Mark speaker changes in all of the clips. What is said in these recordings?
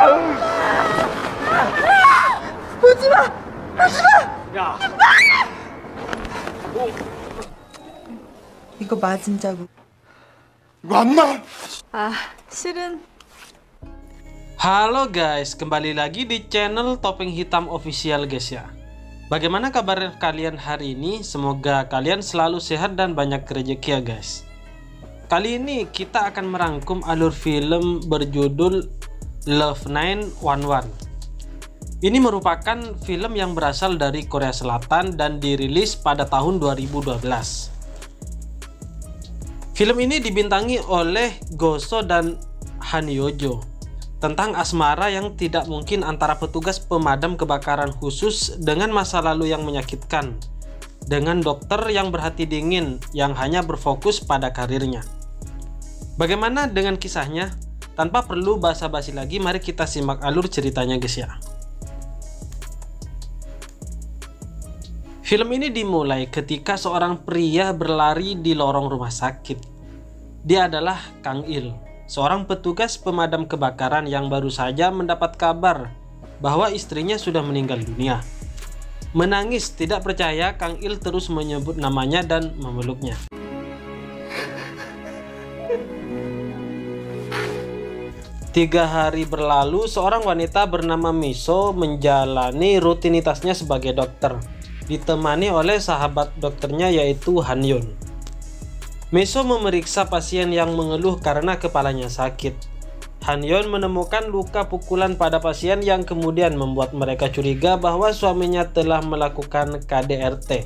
Speaker 1: 오지마! 오지마!
Speaker 2: 야!
Speaker 1: 이거 맞은자고.
Speaker 3: 맞나?
Speaker 1: 아, 실은
Speaker 2: Halo guys, kembali lagi di channel Topeng Hitam Official guys ya. Bagaimana kabar kalian hari ini? Semoga kalian selalu sehat dan banyak rezeki ya guys. Kali ini kita akan merangkum alur film berjudul Love 911. Ini merupakan film yang berasal dari Korea Selatan dan dirilis pada tahun 2012. Film ini dibintangi oleh Go So dan Han Yo Jo, tentang asmara yang tidak mungkin antara petugas pemadam kebakaran khusus dengan masa lalu yang menyakitkan, dengan dokter yang berhati dingin yang hanya berfokus pada karirnya. Bagaimana dengan kisahnya? Tanpa perlu basa-basi lagi, mari kita simak alur ceritanya guys ya. Film ini dimulai ketika seorang pria berlari di lorong rumah sakit. Dia adalah Kang Il, seorang petugas pemadam kebakaran yang baru saja mendapat kabar bahwa istrinya sudah meninggal dunia. Menangis tidak percaya, Kang Il terus menyebut namanya dan memeluknya. Tiga hari berlalu, seorang wanita bernama Miso menjalani rutinitasnya sebagai dokter, ditemani oleh sahabat dokternya yaitu Han Yun. Miso memeriksa pasien yang mengeluh karena kepalanya sakit. Han Yun menemukan luka pukulan pada pasien yang kemudian membuat mereka curiga bahwa suaminya telah melakukan KDRT.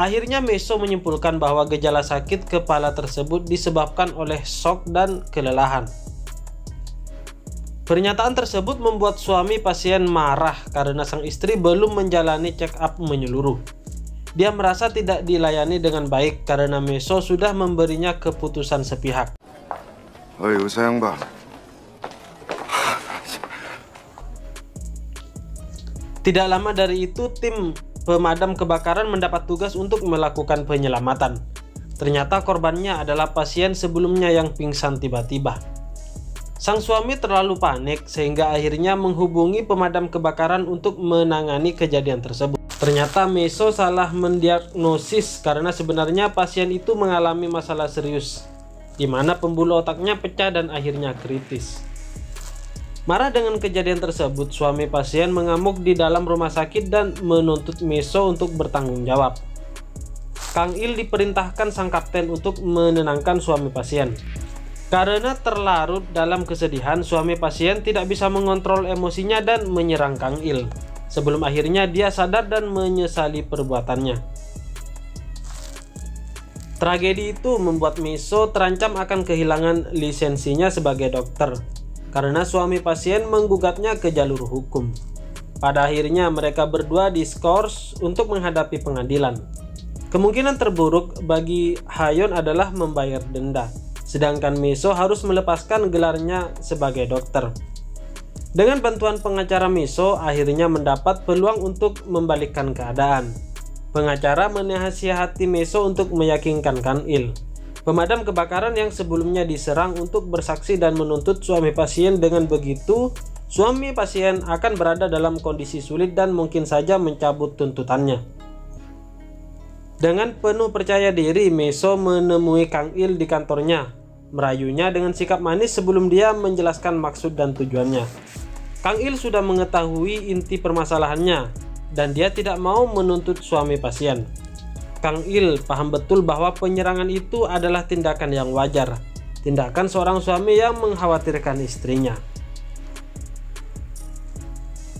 Speaker 2: Akhirnya Miso menyimpulkan bahwa gejala sakit kepala tersebut disebabkan oleh shock dan kelelahan. Pernyataan tersebut membuat suami pasien marah karena sang istri belum menjalani check up menyeluruh. Dia merasa tidak dilayani dengan baik karena Miso sudah memberinya keputusan sepihak.
Speaker 3: 어이 의사 양반.
Speaker 2: Tidak lama dari itu, tim pemadam kebakaran mendapat tugas untuk melakukan penyelamatan. Ternyata korbannya adalah pasien sebelumnya yang pingsan tiba-tiba. Sang suami terlalu panik sehingga akhirnya menghubungi pemadam kebakaran untuk menangani kejadian tersebut. Ternyata Miso salah mendiagnosis karena sebenarnya pasien itu mengalami masalah serius, di mana pembuluh otaknya pecah dan akhirnya kritis. Marah dengan kejadian tersebut, suami pasien mengamuk di dalam rumah sakit dan menuntut Miso untuk bertanggung jawab. Kang Il diperintahkan sang kapten untuk menenangkan suami pasien. Karena terlarut dalam kesedihan, suami pasien tidak bisa mengontrol emosinya dan menyerang Kang Il. Sebelum akhirnya dia sadar dan menyesali perbuatannya. Tragedi itu membuat Miso terancam akan kehilangan lisensinya sebagai dokter, karena suami pasien menggugatnya ke jalur hukum. Pada akhirnya mereka berdua diskors untuk menghadapi pengadilan. Kemungkinan terburuk bagi Hayon adalah membayar denda, sedangkan Miso harus melepaskan gelarnya sebagai dokter. Dengan bantuan pengacara, Miso akhirnya mendapat peluang untuk membalikkan keadaan. Pengacara menasihati Miso untuk meyakinkan Kang Il, pemadam kebakaran yang sebelumnya diserang, untuk bersaksi dan menuntut suami pasien. Dengan begitu, suami pasien akan berada dalam kondisi sulit dan mungkin saja mencabut tuntutannya. Dengan penuh percaya diri, Miso menemui Kang Il di kantornya, merayunya dengan sikap manis sebelum dia menjelaskan maksud dan tujuannya. Kang Il sudah mengetahui inti permasalahannya dan dia tidak mau menuntut suami pasien. Kang Il paham betul bahwa penyerangan itu adalah tindakan yang wajar, tindakan seorang suami yang mengkhawatirkan istrinya.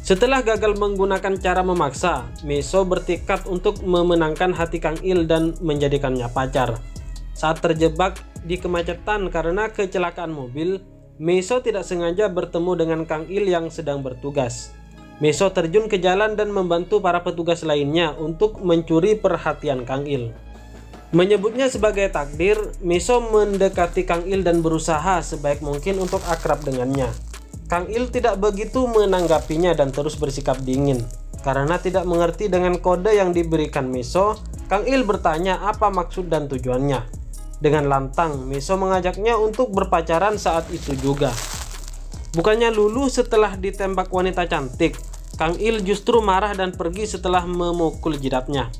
Speaker 2: Setelah gagal menggunakan cara memaksa, Miso bertekad untuk memenangkan hati Kang Il dan menjadikannya pacar. Saat terjebak di kemacetan karena kecelakaan mobil, Miso tidak sengaja bertemu dengan Kang Il yang sedang bertugas. Miso terjun ke jalan dan membantu para petugas lainnya untuk mencuri perhatian Kang Il. Menyebutnya sebagai takdir, Miso mendekati Kang Il dan berusaha sebaik mungkin untuk akrab dengannya. Kang Il tidak begitu menanggapinya dan terus bersikap dingin. Karena tidak mengerti dengan kode yang diberikan Miso, Kang Il bertanya apa maksud dan tujuannya. Dengan lantang, Miso mengajaknya untuk berpacaran saat itu juga. Bukannya luluh setelah ditembak wanita cantik, Kang Il justru marah dan pergi setelah memukul jidatnya.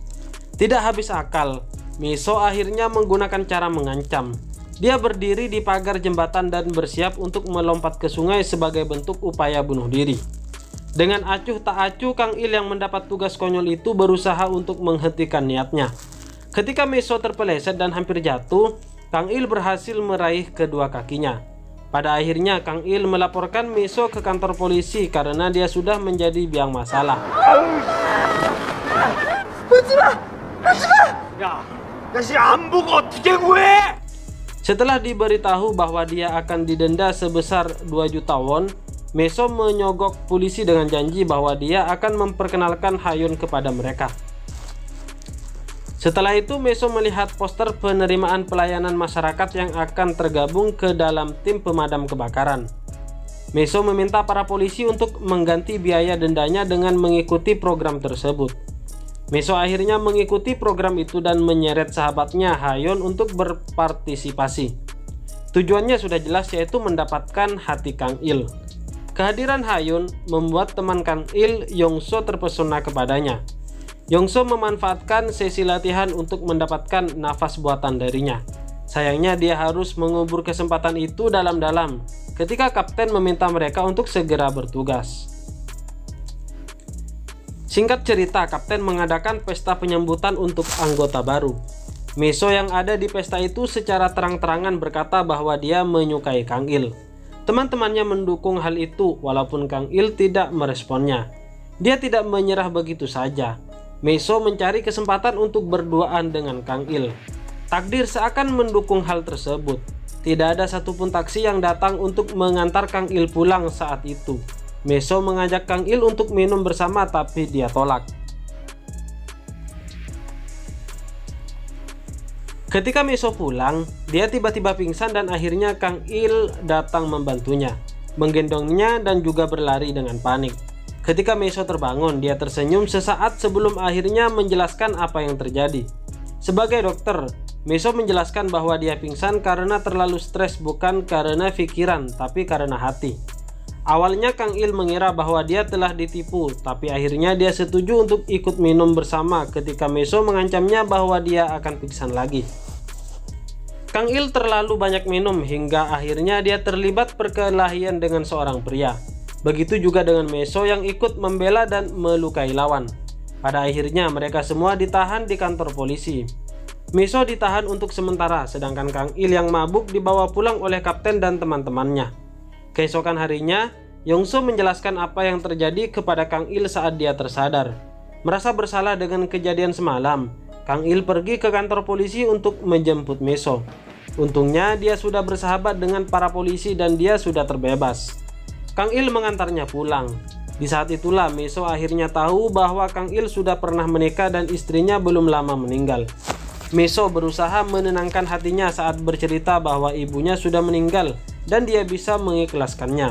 Speaker 2: Tidak habis akal, Meso akhirnya menggunakan cara mengancam. Dia berdiri di pagar jembatan dan bersiap untuk melompat ke sungai sebagai bentuk upaya bunuh diri. Dengan acuh tak acuh, Kang Il yang mendapat tugas konyol itu berusaha untuk menghentikan niatnya. Ketika Meso terpeleset dan hampir jatuh, Kang Il berhasil meraih kedua kakinya. Pada akhirnya Kang Il melaporkan Meso ke kantor polisi karena dia sudah menjadi biang masalah. Setelah diberitahu bahwa dia akan didenda sebesar 2 juta won, Meso menyogok polisi dengan janji bahwa dia akan memperkenalkan Hayun kepada mereka. Setelah itu Meso melihat poster penerimaan pelayanan masyarakat yang akan tergabung ke dalam tim pemadam kebakaran. Meso meminta para polisi untuk mengganti biaya dendanya dengan mengikuti program tersebut. Meso akhirnya mengikuti program itu dan menyeret sahabatnya Hayun untuk berpartisipasi. Tujuannya sudah jelas, yaitu mendapatkan hati Kang Il. Kehadiran Hayun membuat teman Kang Il, Yongso, terpesona kepadanya. Yongso memanfaatkan sesi latihan untuk mendapatkan nafas buatan darinya. Sayangnya dia harus mengubur kesempatan itu dalam-dalam ketika kapten meminta mereka untuk segera bertugas. Singkat cerita, kapten mengadakan pesta penyambutan untuk anggota baru. Meso yang ada di pesta itu secara terang-terangan berkata bahwa dia menyukai Kang Il. Teman-temannya mendukung hal itu walaupun Kang Il tidak meresponnya. Dia tidak menyerah begitu saja. Meso mencari kesempatan untuk berduaan dengan Kang Il. Takdir seakan mendukung hal tersebut. Tidak ada satupun taksi yang datang untuk mengantar Kang Il pulang saat itu. Meso mengajak Kang Il untuk minum bersama tapi dia tolak. Ketika Meso pulang, dia tiba-tiba pingsan dan akhirnya Kang Il datang membantunya, menggendongnya dan juga berlari dengan panik. Ketika Meso terbangun, dia tersenyum sesaat sebelum akhirnya menjelaskan apa yang terjadi. Sebagai dokter, Meso menjelaskan bahwa dia pingsan karena terlalu stres, bukan karena pikiran, tapi karena hati. Awalnya Kang Il mengira bahwa dia telah ditipu, tapi akhirnya dia setuju untuk ikut minum bersama ketika Meso mengancamnya bahwa dia akan pingsan lagi. Kang Il terlalu banyak minum hingga akhirnya dia terlibat perkelahian dengan seorang pria. Begitu juga dengan Meso yang ikut membela dan melukai lawan. Pada akhirnya mereka semua ditahan di kantor polisi. Meso ditahan untuk sementara, sedangkan Kang Il yang mabuk dibawa pulang oleh kapten dan teman-temannya. Keesokan harinya, Yongso menjelaskan apa yang terjadi kepada Kang Il saat dia tersadar. Merasa bersalah dengan kejadian semalam, Kang Il pergi ke kantor polisi untuk menjemput Meso. Untungnya dia sudah bersahabat dengan para polisi dan dia sudah terbebas. Kang Il mengantarnya pulang. Di saat itulah Meso akhirnya tahu bahwa Kang Il sudah pernah menikah dan istrinya belum lama meninggal. Meso berusaha menenangkan hatinya saat bercerita bahwa ibunya sudah meninggal dan dia bisa mengikhlaskannya.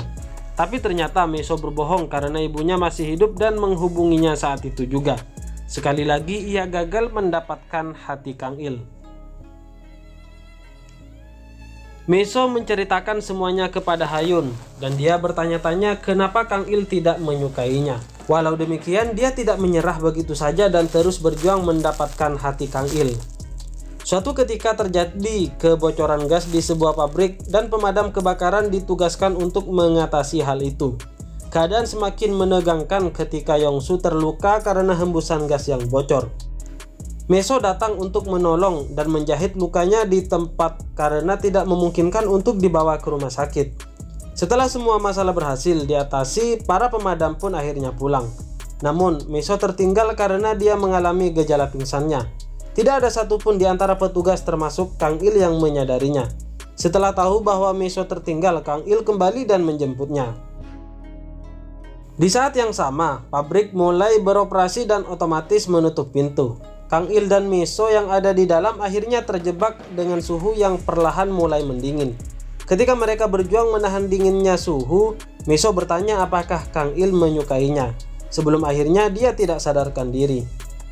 Speaker 2: Tapi ternyata Meso berbohong karena ibunya masih hidup dan menghubunginya saat itu juga. Sekali lagi ia gagal mendapatkan hati Kang Il. Meso menceritakan semuanya kepada Hayun dan dia bertanya-tanya kenapa Kang Il tidak menyukainya. Walau demikian, dia tidak menyerah begitu saja dan terus berjuang mendapatkan hati Kang Il. Suatu ketika terjadi kebocoran gas di sebuah pabrik dan pemadam kebakaran ditugaskan untuk mengatasi hal itu. Keadaan semakin menegangkan ketika Yongsu terluka karena hembusan gas yang bocor. Meso datang untuk menolong dan menjahit lukanya di tempat karena tidak memungkinkan untuk dibawa ke rumah sakit. Setelah semua masalah berhasil diatasi, para pemadam pun akhirnya pulang. Namun, Meso tertinggal karena dia mengalami gejala pingsannya. Tidak ada satupun di antara petugas termasuk Kang Il yang menyadarinya. Setelah tahu bahwa Meso tertinggal, Kang Il kembali dan menjemputnya. Di saat yang sama, pabrik mulai beroperasi dan otomatis menutup pintu. Kang Il dan Meso yang ada di dalam akhirnya terjebak dengan suhu yang perlahan mulai mendingin. Ketika mereka berjuang menahan dinginnya suhu, Meso bertanya apakah Kang Il menyukainya. Sebelum akhirnya dia tidak sadarkan diri.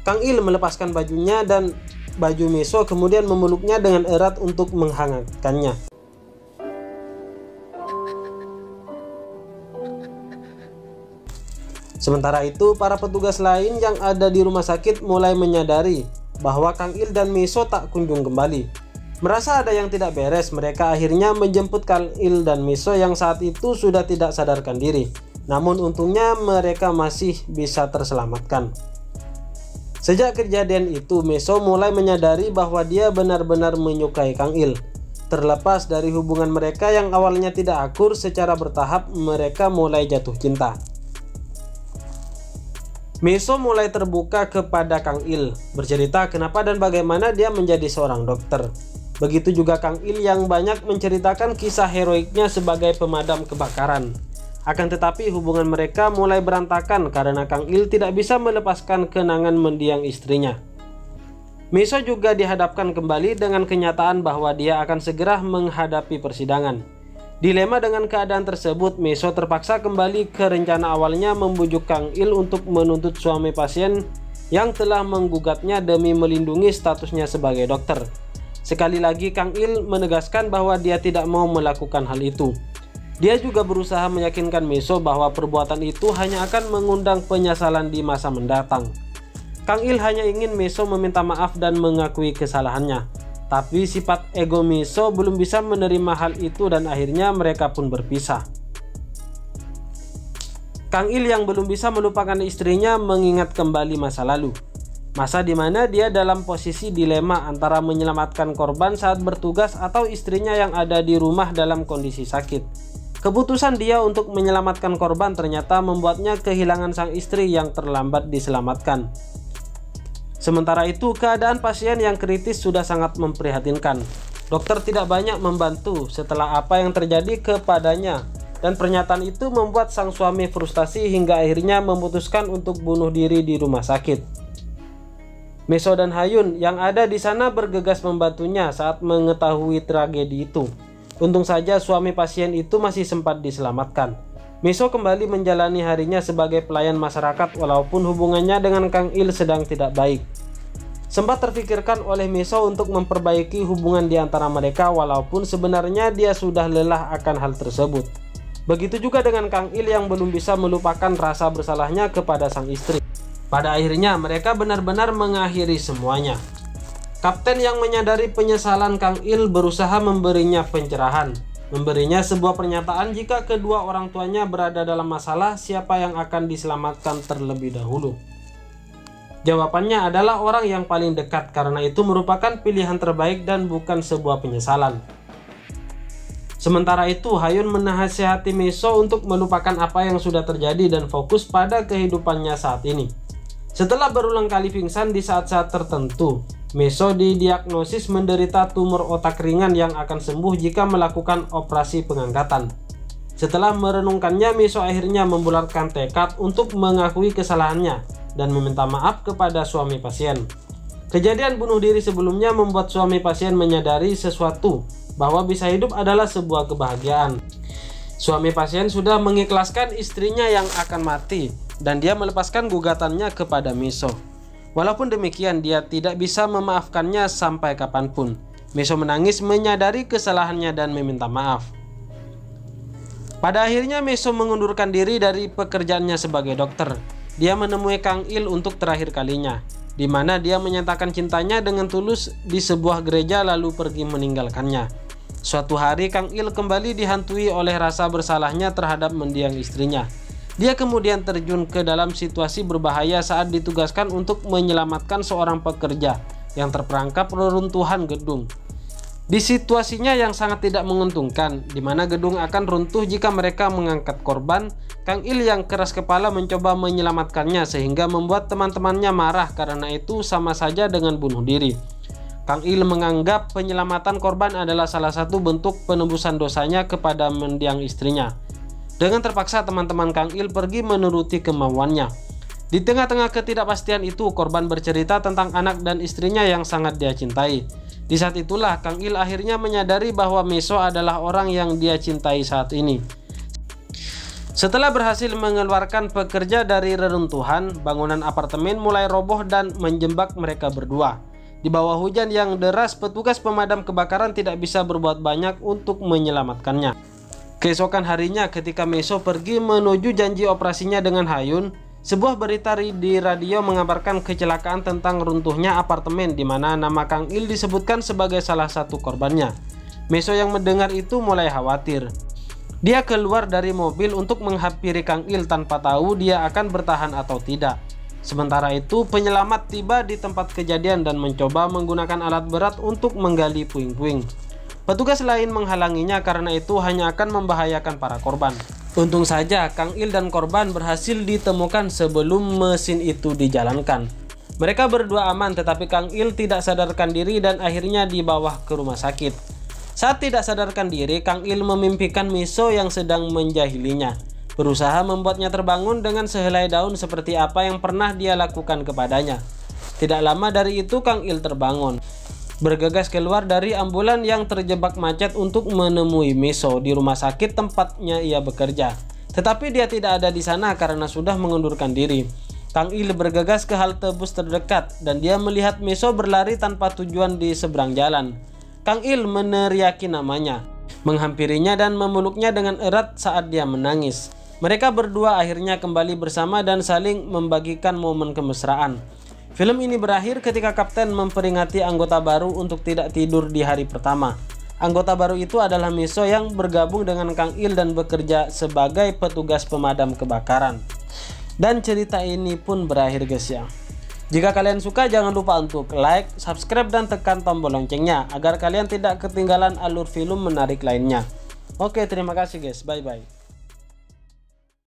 Speaker 2: Kang Il melepaskan bajunya dan baju Meso kemudian memeluknya dengan erat untuk menghangatkannya. Sementara itu, para petugas lain yang ada di rumah sakit mulai menyadari bahwa Kang Il dan Miso tak kunjung kembali. Merasa ada yang tidak beres, mereka akhirnya menjemput Kang Il dan Miso yang saat itu sudah tidak sadarkan diri. Namun untungnya mereka masih bisa terselamatkan. Sejak kejadian itu, Miso mulai menyadari bahwa dia benar-benar menyukai Kang Il. Terlepas dari hubungan mereka yang awalnya tidak akur, secara bertahap mereka mulai jatuh cinta. Miso mulai terbuka kepada Kang Il, bercerita kenapa dan bagaimana dia menjadi seorang dokter. Begitu juga Kang Il yang banyak menceritakan kisah heroiknya sebagai pemadam kebakaran. Akan tetapi hubungan mereka mulai berantakan karena Kang Il tidak bisa melepaskan kenangan mendiang istrinya. Miso juga dihadapkan kembali dengan kenyataan bahwa dia akan segera menghadapi persidangan. Dilema dengan keadaan tersebut, Miso terpaksa kembali ke rencana awalnya membujuk Kang Il untuk menuntut suami pasien yang telah menggugatnya demi melindungi statusnya sebagai dokter. Sekali lagi Kang Il menegaskan bahwa dia tidak mau melakukan hal itu. Dia juga berusaha meyakinkan Miso bahwa perbuatan itu hanya akan mengundang penyesalan di masa mendatang. Kang Il hanya ingin Miso meminta maaf dan mengakui kesalahannya. Tapi sifat ego Miso belum bisa menerima hal itu dan akhirnya mereka pun berpisah. Kang Il yang belum bisa melupakan istrinya mengingat kembali masa lalu. Masa di mana dia dalam posisi dilema antara menyelamatkan korban saat bertugas atau istrinya yang ada di rumah dalam kondisi sakit. Keputusan dia untuk menyelamatkan korban ternyata membuatnya kehilangan sang istri yang terlambat diselamatkan. Sementara itu, keadaan pasien yang kritis sudah sangat memprihatinkan. Dokter tidak banyak membantu setelah apa yang terjadi kepadanya, dan pernyataan itu membuat sang suami frustasi hingga akhirnya memutuskan untuk bunuh diri di rumah sakit. Miso dan Hayun yang ada di sana bergegas membantunya saat mengetahui tragedi itu. Untung saja suami pasien itu masih sempat diselamatkan. Miso kembali menjalani harinya sebagai pelayan masyarakat walaupun hubungannya dengan Kang Il sedang tidak baik. Sempat terpikirkan oleh Miso untuk memperbaiki hubungan di antara mereka walaupun sebenarnya dia sudah lelah akan hal tersebut. Begitu juga dengan Kang Il yang belum bisa melupakan rasa bersalahnya kepada sang istri. Pada akhirnya mereka benar-benar mengakhiri semuanya. Kapten yang menyadari penyesalan Kang Il berusaha memberinya pencerahan. Memberinya sebuah pernyataan jika kedua orang tuanya berada dalam masalah, siapa yang akan diselamatkan terlebih dahulu. Jawabannya adalah orang yang paling dekat karena itu merupakan pilihan terbaik dan bukan sebuah penyesalan. Sementara itu, Hayun menasihati Miso untuk melupakan apa yang sudah terjadi dan fokus pada kehidupannya saat ini. Setelah berulang kali pingsan di saat-saat tertentu, Miso didiagnosis menderita tumor otak ringan yang akan sembuh jika melakukan operasi pengangkatan. Setelah merenungkannya, Miso akhirnya membulatkan tekad untuk mengakui kesalahannya dan meminta maaf kepada suami pasien. Kejadian bunuh diri sebelumnya membuat suami pasien menyadari sesuatu, bahwa bisa hidup adalah sebuah kebahagiaan. Suami pasien sudah mengikhlaskan istrinya yang akan mati dan dia melepaskan gugatannya kepada Miso. Walaupun demikian, dia tidak bisa memaafkannya sampai kapanpun. Miso menangis menyadari kesalahannya dan meminta maaf. Pada akhirnya Miso mengundurkan diri dari pekerjaannya sebagai dokter. Dia menemui Kang Il untuk terakhir kalinya, di mana dia menyatakan cintanya dengan tulus di sebuah gereja lalu pergi meninggalkannya. Suatu hari Kang Il kembali dihantui oleh rasa bersalahnya terhadap mendiang istrinya. Dia kemudian terjun ke dalam situasi berbahaya saat ditugaskan untuk menyelamatkan seorang pekerja yang terperangkap reruntuhan gedung. Di situasinya yang sangat tidak menguntungkan, di mana gedung akan runtuh jika mereka mengangkat korban, Kang Il yang keras kepala mencoba menyelamatkannya sehingga membuat teman-temannya marah karena itu sama saja dengan bunuh diri. Kang Il menganggap penyelamatan korban adalah salah satu bentuk penebusan dosanya kepada mendiang istrinya. Dengan terpaksa teman-teman Kang Il pergi menuruti kemauannya. Di tengah-tengah ketidakpastian itu, korban bercerita tentang anak dan istrinya yang sangat dia cintai. Di saat itulah Kang Il akhirnya menyadari bahwa Miso adalah orang yang dia cintai saat ini. Setelah berhasil mengeluarkan pekerja dari reruntuhan, bangunan apartemen mulai roboh dan menjebak mereka berdua. Di bawah hujan yang deras, petugas pemadam kebakaran tidak bisa berbuat banyak untuk menyelamatkannya. Keesokan harinya ketika Miso pergi menuju janji operasinya dengan Hayun, Sebuah berita di radio mengabarkan kecelakaan tentang runtuhnya apartemen di mana nama Kang Il disebutkan sebagai salah satu korbannya. Meso yang mendengar itu mulai khawatir. Dia keluar dari mobil untuk menghampiri Kang Il tanpa tahu dia akan bertahan atau tidak. Sementara itu, penyelamat tiba di tempat kejadian dan mencoba menggunakan alat berat untuk menggali puing-puing. Petugas lain menghalanginya karena itu hanya akan membahayakan para korban. Untung saja Kang Il dan korban berhasil ditemukan sebelum mesin itu dijalankan. Mereka berdua aman, tetapi Kang Il tidak sadarkan diri dan akhirnya dibawa ke rumah sakit. Saat tidak sadarkan diri, Kang Il memimpikan Miso yang sedang menjahilinya, berusaha membuatnya terbangun dengan sehelai daun seperti apa yang pernah dia lakukan kepadanya. Tidak lama dari itu Kang Il terbangun, bergegas keluar dari ambulan yang terjebak macet untuk menemui Miso di rumah sakit tempatnya ia bekerja. Tetapi dia tidak ada di sana karena sudah mengundurkan diri. Kang Il bergegas ke halte bus terdekat dan dia melihat Miso berlari tanpa tujuan di seberang jalan. Kang Il meneriaki namanya, menghampirinya dan memeluknya dengan erat saat dia menangis. Mereka berdua akhirnya kembali bersama dan saling membagikan momen kemesraan. Film ini berakhir ketika Kapten memperingati anggota baru untuk tidak tidur di hari pertama. Anggota baru itu adalah Miso yang bergabung dengan Kang Il dan bekerja sebagai petugas pemadam kebakaran. Dan cerita ini pun berakhir guys ya. Jika kalian suka, jangan lupa untuk like, subscribe, dan tekan tombol loncengnya agar kalian tidak ketinggalan alur film menarik lainnya. Oke, terima kasih guys, bye bye.